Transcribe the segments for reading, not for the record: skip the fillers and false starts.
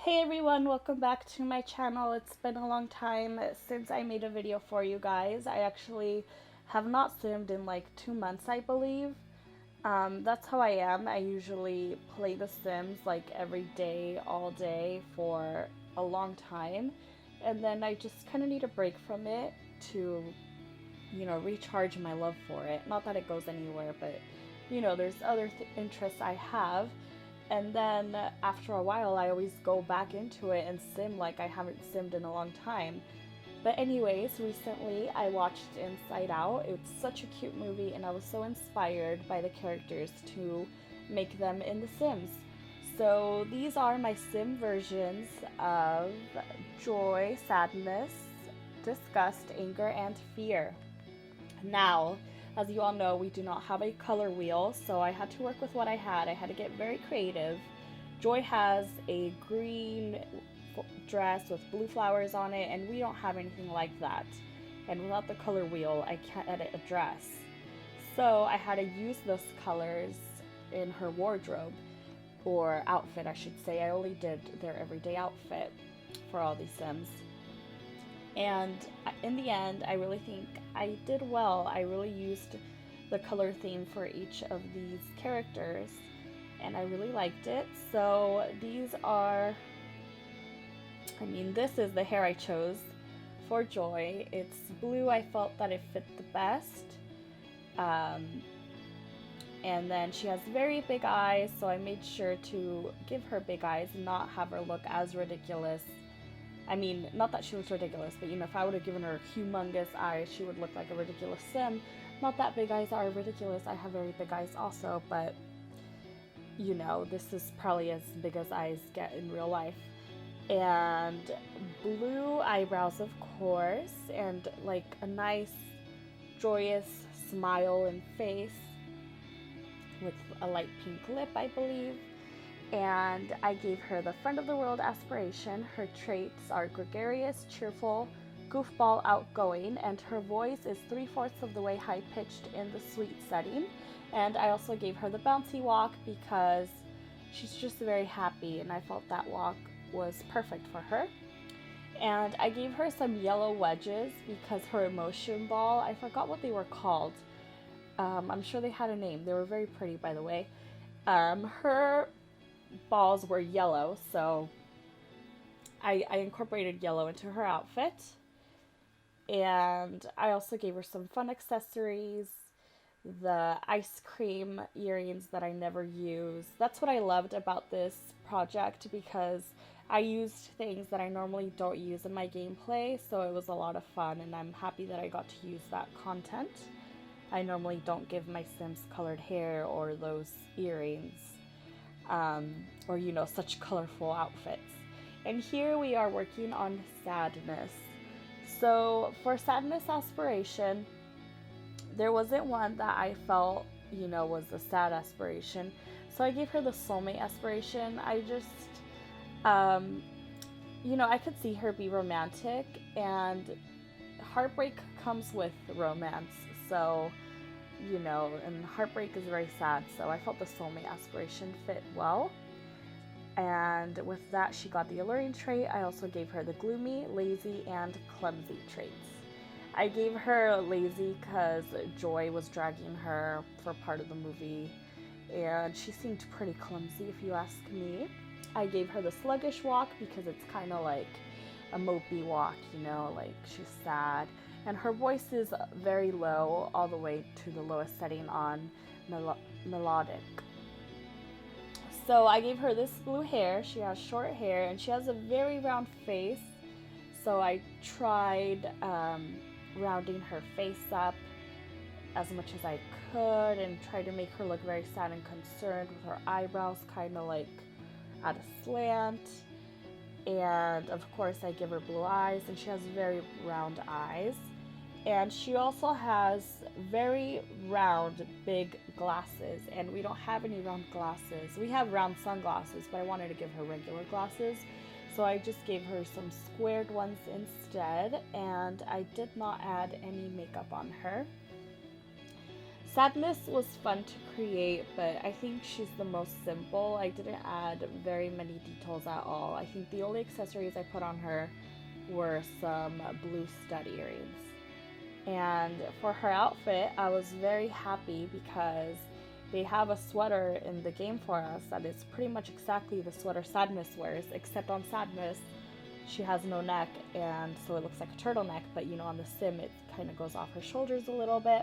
Hey everyone, welcome back to my channel. It's been a long time since I made a video for you guys. I actually have not simmed in like 2 months, I believe. That's how I am. I usually play The Sims like every day, all day for a long time. And then I just kind of need a break from it to, recharge my love for it. Not that it goes anywhere, but, there's other interests I have. And then after a while, I always go back into it and sim like I haven't simmed in a long time. But, anyways, recently I watched Inside Out. It's such a cute movie, and I was so inspired by the characters to make them in The Sims. So, these are my sim versions of joy, sadness, disgust, anger, and fear. Now, as you all know, we do not have a color wheel, so I had to work with what I had. I had to get very creative. Joy has a green dress with blue flowers on it, and we don't have anything like that. And without the color wheel, I can't edit a dress. So I had to use those colors in her wardrobe, or outfit, I should say. I only did their everyday outfit for all these Sims. And in the end, I really think I did well. I really used the color theme for each of these characters, and I really liked it. So these are, this is the hair I chose for Joy. It's blue. I felt that it fit the best. Um, and then she has very big eyes, so I made sure to give her big eyes and not have her look as ridiculous. Not that she looks ridiculous, but if I would have given her humongous eyes, she would look like a ridiculous Sim. Not that big eyes are ridiculous. I have very big eyes also, but this is probably as big as eyes get in real life. And blue eyebrows, of course, and like a nice, joyous smile and face with a light pink lip, I believe. And I gave her the friend of the world aspiration. Her traits are gregarious, cheerful, goofball, outgoing, and her voice is 3/4 of the way high pitched in the sweet setting. And I also gave her the bouncy walk because she's just very happy, and I felt that walk was perfect for her. And I gave her some yellow wedges because her emotion ball, I forgot what they were called. I'm sure they had a name. They were very pretty, by the way. Her balls were yellow, so I incorporated yellow into her outfit. And I also gave her some fun accessories, the ice cream earrings that I never use. That's what I loved about this project because I used things that I normally don't use in my gameplay, so it was a lot of fun, and I'm happy that I got to use that content. I normally don't give my Sims colored hair or those earrings. Or such colorful outfits. And here we are working on sadness. So for sadness aspiration, there wasn't one that I felt, was a sad aspiration. So I gave her the soulmate aspiration. I just, I could see her be romantic, and heartbreak comes with romance. So, and heartbreak is very sad, so I felt the soulmate aspiration fit well. And with that, she got the alluring trait. I also gave her the gloomy, lazy, and clumsy traits. I gave her lazy because Joy was dragging her for part of the movie, and she seemed pretty clumsy if you ask me. I gave her the sluggish walk because it's kind of like a mopey walk, like she's sad. And her voice is very low, all the way to the lowest setting on melodic. So I gave her this blue hair. She has short hair, and she has a very round face. So I tried rounding her face up as much as I could and tried to make her look very sad and concerned with her eyebrows kind of like at a slant. And of course I give her blue eyes, and she has very round eyes. And she also has very round, big glasses, and we don't have any round glasses. We have round sunglasses, but I wanted to give her regular glasses, so I just gave her some squared ones instead, and I did not add any makeup on her. Sadness was fun to create, but I think she's the most simple. I didn't add very many details at all. I think the only accessories I put on her were some blue stud earrings. And for her outfit, I was very happy because they have a sweater in the game for us that is pretty much exactly the sweater Sadness wears, except on Sadness, she has no neck, and so it looks like a turtleneck, but you know, on the sim, it kind of goes off her shoulders a little bit.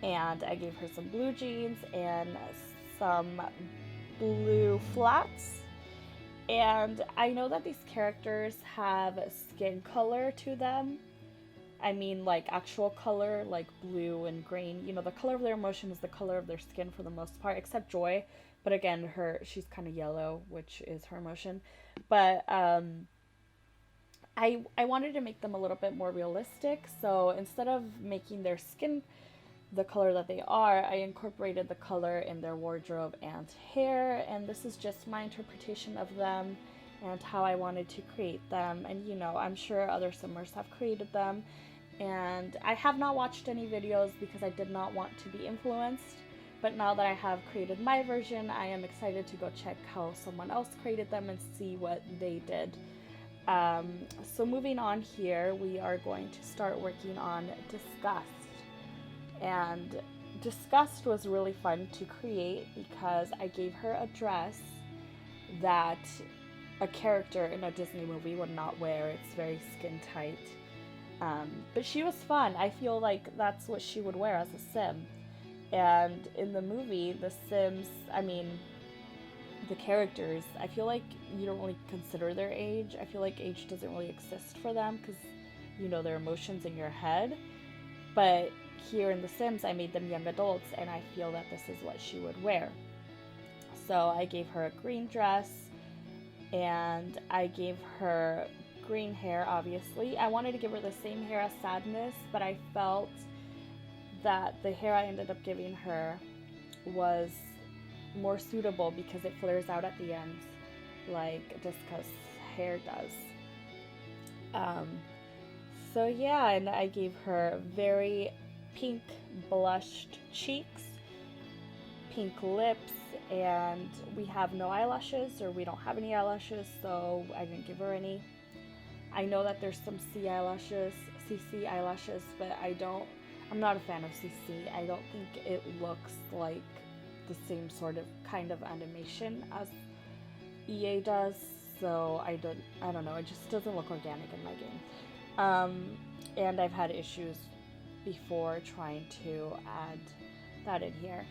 And I gave her some blue jeans and some blue flats. And I know that these characters have skin color to them. I mean, like actual color, like blue and green. You know, the color of their emotion is the color of their skin for the most part, except Joy. But again, she's kind of yellow, which is her emotion. But I wanted to make them a little bit more realistic. So instead of making their skin the color that they are, I incorporated the color in their wardrobe and hair, and this is just my interpretation of them and how I wanted to create them. And you know, I'm sure other simmers have created them, and I have not watched any videos because I did not want to be influenced, but now that I have created my version, I am excited to go check how someone else created them and see what they did. So moving on here, we are going to start working on Disgust. And Disgust was really fun to create because I gave her a dress that a character in a Disney movie would not wear. It's very skin tight. But she was fun. I feel like that's what she would wear as a sim. And in the movie, the Sims, I mean, the characters, I feel like you don't really consider their age. I feel like age doesn't really exist for them because, you know, their emotions in your head. But here in The Sims, I made them young adults, and I feel that this is what she would wear. So I gave her a green dress, and I gave her green hair, obviously. I wanted to give her the same hair as Sadness, but I felt that the hair I ended up giving her was more suitable because it flares out at the ends, like Disgust's hair does. So yeah, and I gave her very pink blushed cheeks, pink lips, and we have no eyelashes, or we don't have any eyelashes, so I didn't give her any. I know that there's some CC eyelashes, but I'm not a fan of CC. I don't think it looks like the same sort of kind of animation as EA does, so I don't know, it just doesn't look organic in my game. And I've had issues before trying to add that in here.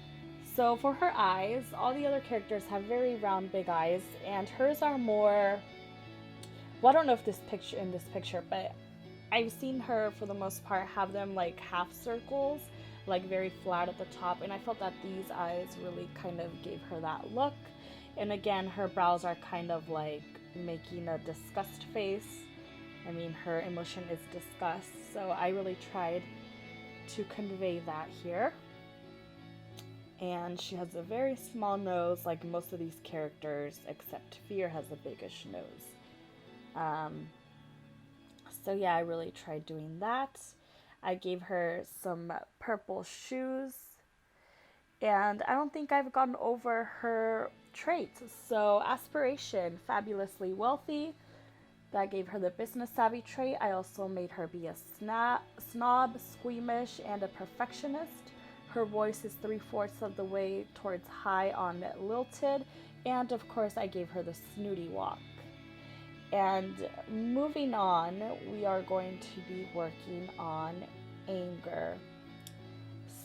So for her eyes, all the other characters have very round, big eyes, and hers are more, well, I don't know if in this picture, but I've seen her for the most part have them like half circles, like very flat at the top, and I felt that these eyes really kind of gave her that look. And again, her brows are kind of like making a disgust face. I mean, her emotion is disgust, so I really tried to convey that here. And she has a very small nose, like most of these characters, except Fear has a biggish nose. So yeah, I really tried doing that. I gave her some purple shoes, and I don't think I've gotten over her traits. So aspiration, fabulously wealthy. That gave her the business savvy trait. I also made her be a snob, squeamish, and a perfectionist. Her voice is 3/4 of the way towards high on lilted. And of course, I gave her the snooty walk. And moving on, we are going to be working on anger.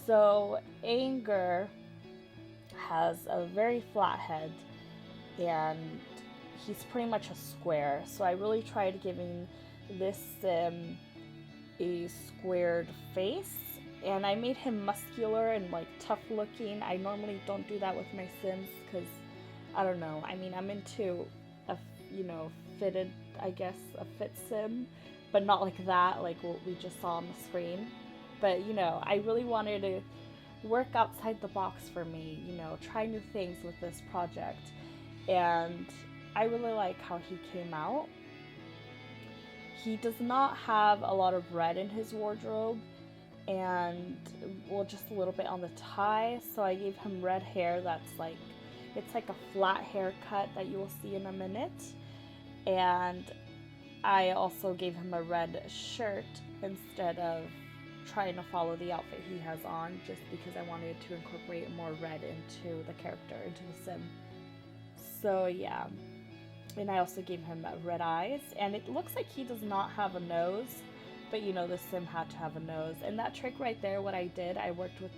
So anger has a very flat head, and he's pretty much a square. So I really tried giving this sim a squared face, and I made him muscular and like tough looking. I normally don't do that with my sims because I don't know. I mean, I'm into a fitted, I guess, a fit sim, but not like that, like what we just saw on the screen. But I really wanted to work outside the box for me, try new things with this project, and I really like how he came out. He does not have a lot of red in his wardrobe, and well, just a little bit on the tie. So I gave him red hair that's like, it's like a flat haircut that you will see in a minute. And I also gave him a red shirt instead of trying to follow the outfit he has on, just because I wanted to incorporate more red into the character, into the sim. So yeah. And I also gave him red eyes, and it looks like he does not have a nose, but you know, the sim had to have a nose. And that trick right there, what I did, I worked with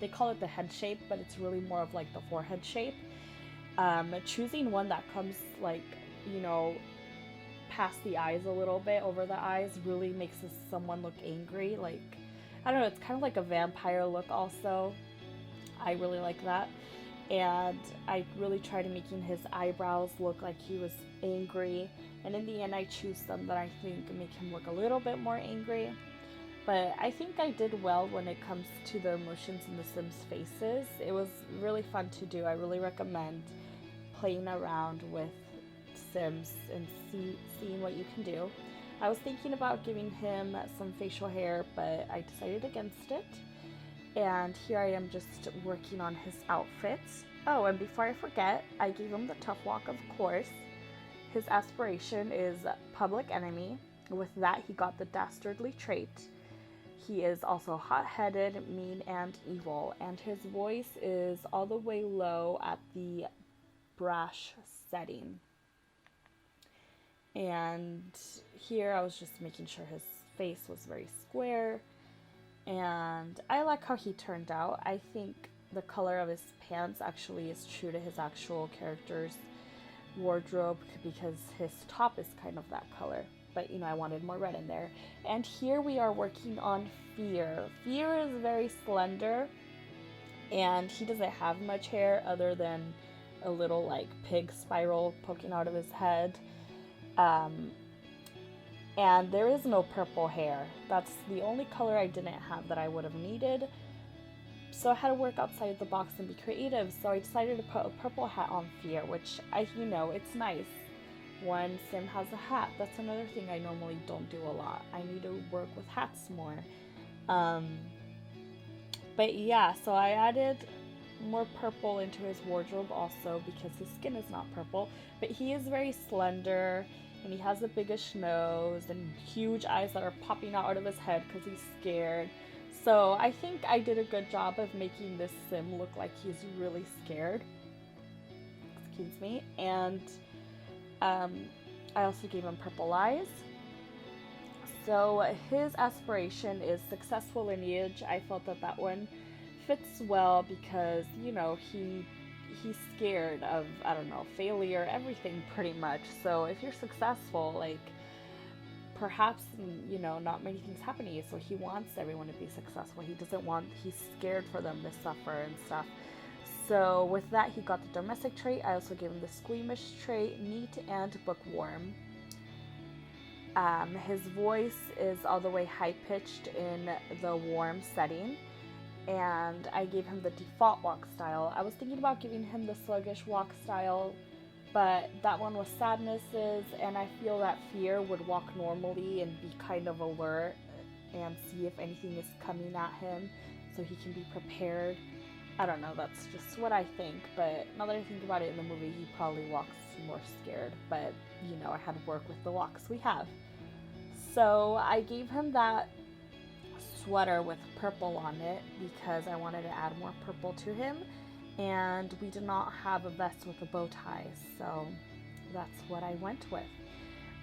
they call it the head shape, but it's really more of like the forehead shape. Choosing one that comes like, you know, past the eyes a little bit, over the eyes, really makes someone look angry. Like, I don't know, it's kind of like a vampire look also. I really like that. And I really tried making his eyebrows look like he was angry. And in the end, I choose some that I think make him look a little bit more angry. But I think I did well when it comes to the emotions in the Sims' faces. It was really fun to do. I really recommend playing around with Sims and seeing what you can do. I was thinking about giving him some facial hair, but I decided against it. And here I am just working on his outfits. Oh, and before I forget, I gave him the tough walk, of course. His aspiration is public enemy. With that, he got the dastardly trait. He is also hot-headed, mean, and evil. And his voice is all the way low at the brash setting. And here I was just making sure his face was very square. And I like how he turned out. I think the color of his pants actually is true to his actual character's wardrobe, because his top is kind of that color. But, you know, I wanted more red in there. And here we are working on Fear. Fear is very slender, and he doesn't have much hair other than a little, like, pig spiral poking out of his head. And there is no purple hair. That's the only color I didn't have that I would have needed. So I had to work outside the box and be creative. So I decided to put a purple hat on Fear, which you know, it's nice when Sim has a hat. That's another thing I normally don't do a lot. I need to work with hats more. But yeah, so I added more purple into his wardrobe also, because his skin is not purple, but he is very slender. And he has a biggish nose and huge eyes that are popping out of his head because he's scared. So I think I did a good job of making this sim look like he's really scared. Excuse me. And I also gave him purple eyes. So his aspiration is successful lineage. I felt that that one fits well because, you know, he's scared of, I don't know, failure, everything pretty much. So if you're successful, like, perhaps, you know, not many things happen to you. So he wants everyone to be successful. He's scared for them to suffer and stuff. So with that, he got the domestic trait. I also gave him the squeamish trait, neat and bookworm. His voice is all the way high-pitched in the warm setting. And I gave him the default walk style. I was thinking about giving him the sluggish walk style, but that one was sadnesses, and I feel that Fear would walk normally and be kind of alert and see if anything is coming at him so he can be prepared. I don't know, that's just what I think, but now that I think about it, in the movie he probably walks more scared, but you know, I had to work with the walks we have. So I gave him that sweater with purple on it because I wanted to add more purple to him, and we did not have a vest with a bow tie, so that's what I went with.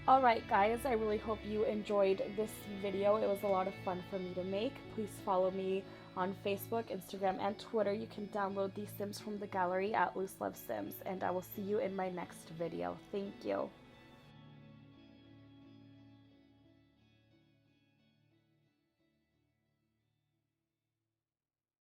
Alright guys, I really hope you enjoyed this video. It was a lot of fun for me to make. Please follow me on Facebook, Instagram, and Twitter. You can download these Sims from the gallery at LuzLovesSims, and I will see you in my next video. Thank you.